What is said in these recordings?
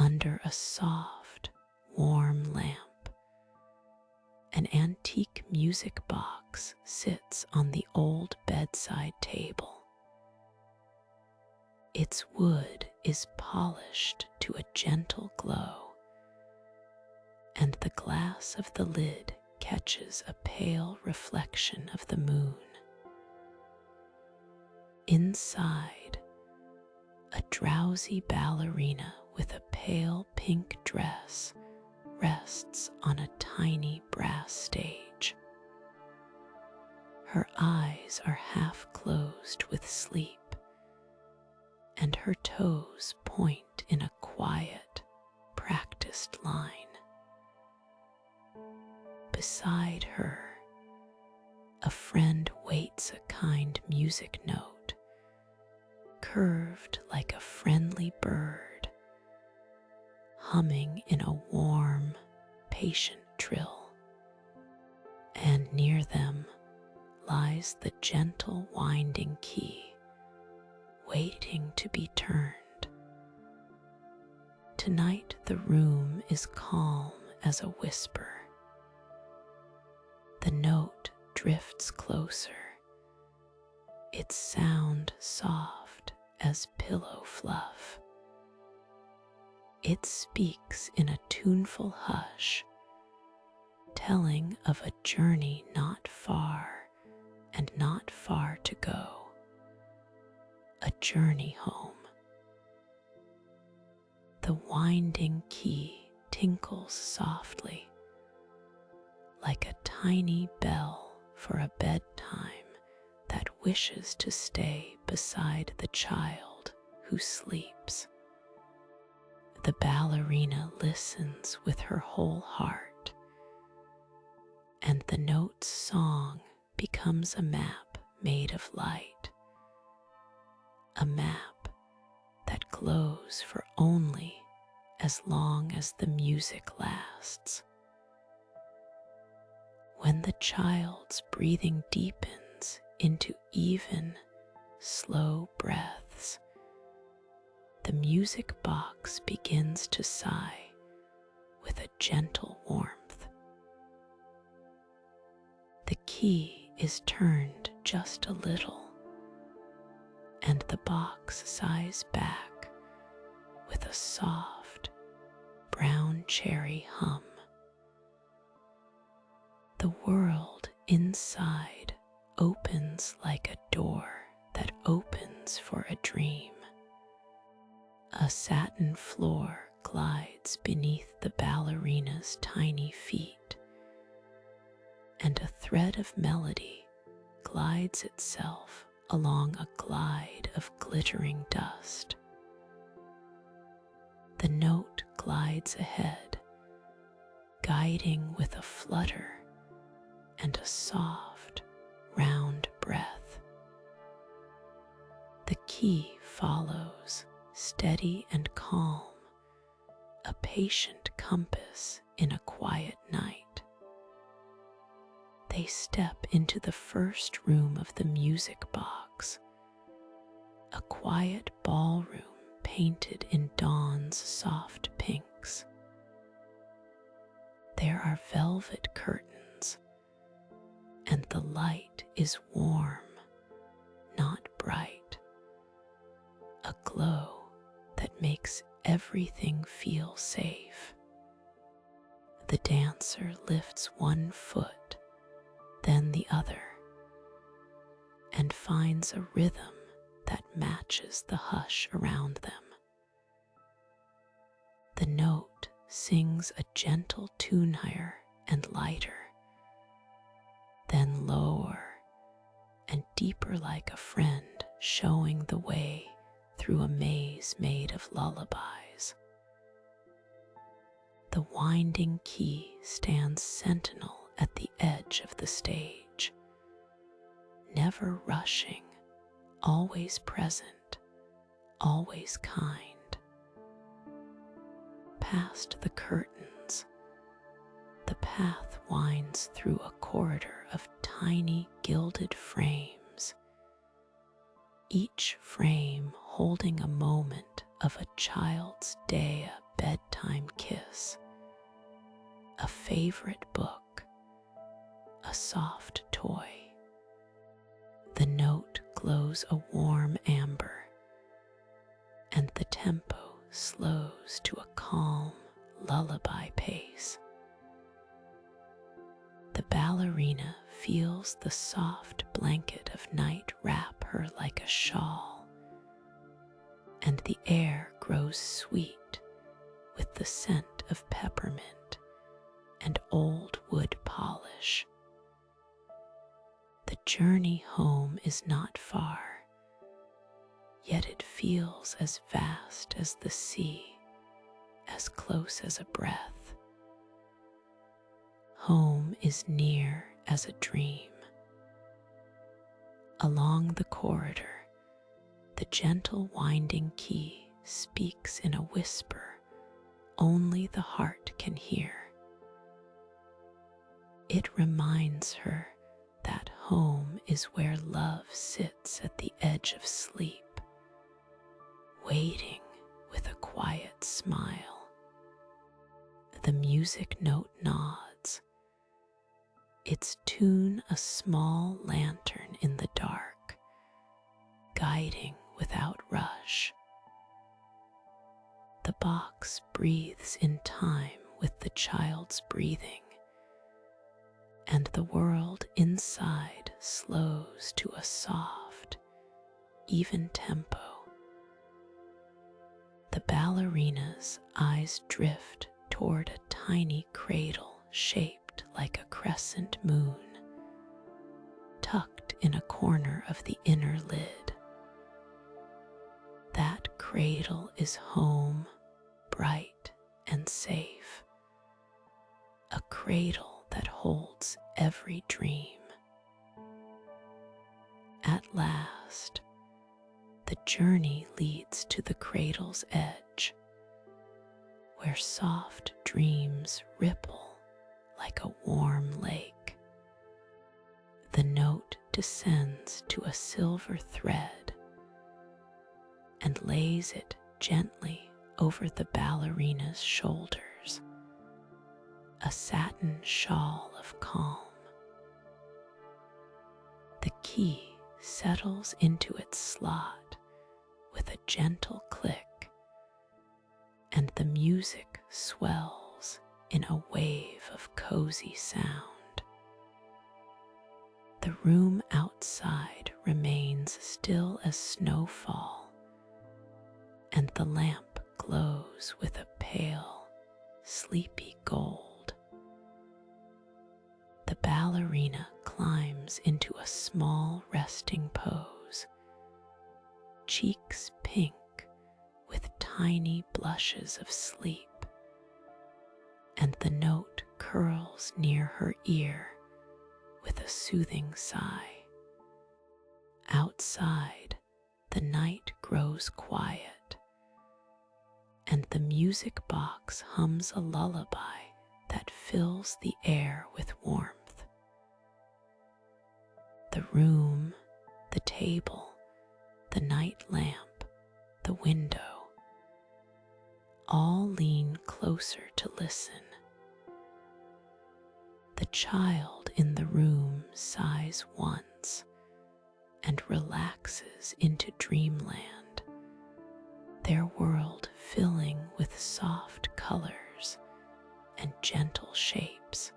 under a soft, warm lamp. An antique music box sits on the old bedside table. Its wood is polished to a gentle glow, and the glass of the lid catches a pale reflection of the moon. Inside, a drowsy ballerina with a pale pink dress rests on a tiny brass stage. Her eyes are half closed with sleep, and her toes point in a quiet, practiced line. Beside her, a friend waits a kind music note, curved like a friendly bird, humming in a warm, patient trill. And near them lies the gentle winding key, waiting to be turned. Tonight the room is calm as a whisper. The note drifts closer, its sound soft as pillow fluff. It speaks in a tuneful hush, telling of a journey not far and not far to go, a journey home. The winding key tinkles softly, like a tiny bell for a bedtime that wishes to stay beside the child who sleeps. The ballerina listens with her whole heart, and the note's song becomes a map made of light, a map that glows for only as long as the music lasts. When the child's breathing deepens into even, slow breaths, the music box begins to sigh with a gentle warmth. The key is turned just a little, and the box sighs back with a soft, brown cherry hum. The world inside opens like a door that opens for a dream. A satin floor glides beneath the ballerina's tiny feet, and a thread of melody glides itself along a glide of glittering dust. The note glides ahead, guiding with a flutter and a soft, round breath. The key follows, steady and calm, a patient compass in a quiet night. They step into the first room of the music box, a quiet ballroom painted in dawn's soft pinks. There are velvet curtains, and the light is warm, not bright, a glow that makes everything feel safe. The dancer lifts one foot, then the other, and finds a rhythm that matches the hush around them. The note sings a gentle tune higher and lighter, then lower and deeper like a friend showing the way through a maze made of lullabies. The winding key stands sentinel at the edge of the stage, never rushing, always present, always kind. Past the curtains, the path winds through a corridor of tiny gilded frames, each frame holding a moment of a child's day, a bedtime. favorite book, a soft toy. The note glows a warm amber, and the tempo slows to a calm lullaby pace. The ballerina feels the soft blanket of night wrap her like a shawl, and the air grows sweet with the scent of peppermint and old wood polish. The journey home is not far, yet it feels as vast as the sea, as close as a breath. Home is near as a dream. Along the corridor, the gentle winding key speaks in a whisper only the heart can hear. It reminds her that home is where love sits at the edge of sleep, waiting with a quiet smile. The music note nods, its tune a small lantern in the dark, guiding without rush. The box breathes in time with the child's breathing, and the world inside slows to a soft, even tempo. The ballerina's eyes drift toward a tiny cradle shaped like a crescent moon, tucked in a corner of the inner lid. That cradle is home, bright and safe, a cradle that holds every dream. At last, the journey leads to the cradle's edge, where soft dreams ripple like a warm lake. The note descends to a silver thread and lays it gently over the ballerina's shoulders, a satin shawl of calm. The key settles into its slot with a gentle click, and the music swells in a wave of cozy sound. The room outside remains still as snowfall, and the lamp glows with a pale, sleepy gold. The ballerina climbs into a small resting pose, cheeks pink with tiny blushes of sleep, and the note curls near her ear with a soothing sigh. Outside, the night grows quiet, and the music box hums a lullaby that fills the air with warmth. The room, the table, the night lamp, the window, all lean closer to listen. The child in the room sighs once and relaxes into dreamland, their world filling with soft colors and gentle shapes.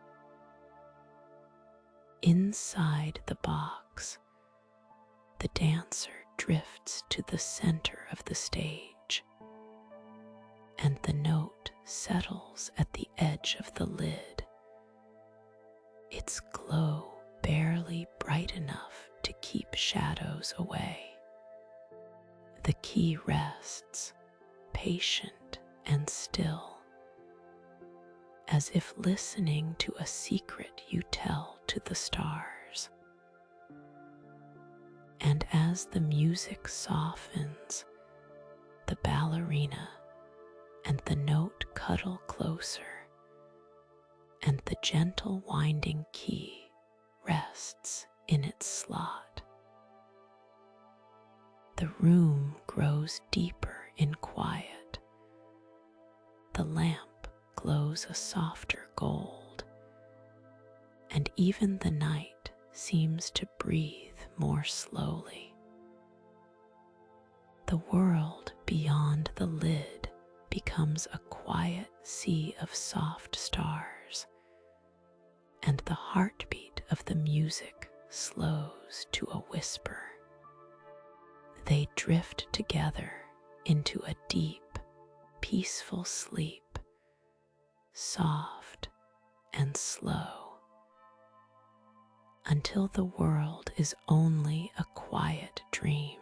Inside the box, the dancer drifts to the center of the stage, and the note settles at the edge of the lid, its glow barely bright enough to keep shadows away. The key rests, patient and still, as if listening to a secret you tell to the stars. And as the music softens, the ballerina and the note cuddle closer, and the gentle winding key rests in its slot. The room grows deeper in quiet. The lamp glows a softer gold, and even the night seems to breathe more slowly. The world beyond the lid becomes a quiet sea of soft stars, and the heartbeat of the music slows to a whisper. They drift together into a deep, peaceful sleep, soft and slow, until the world is only a quiet dream.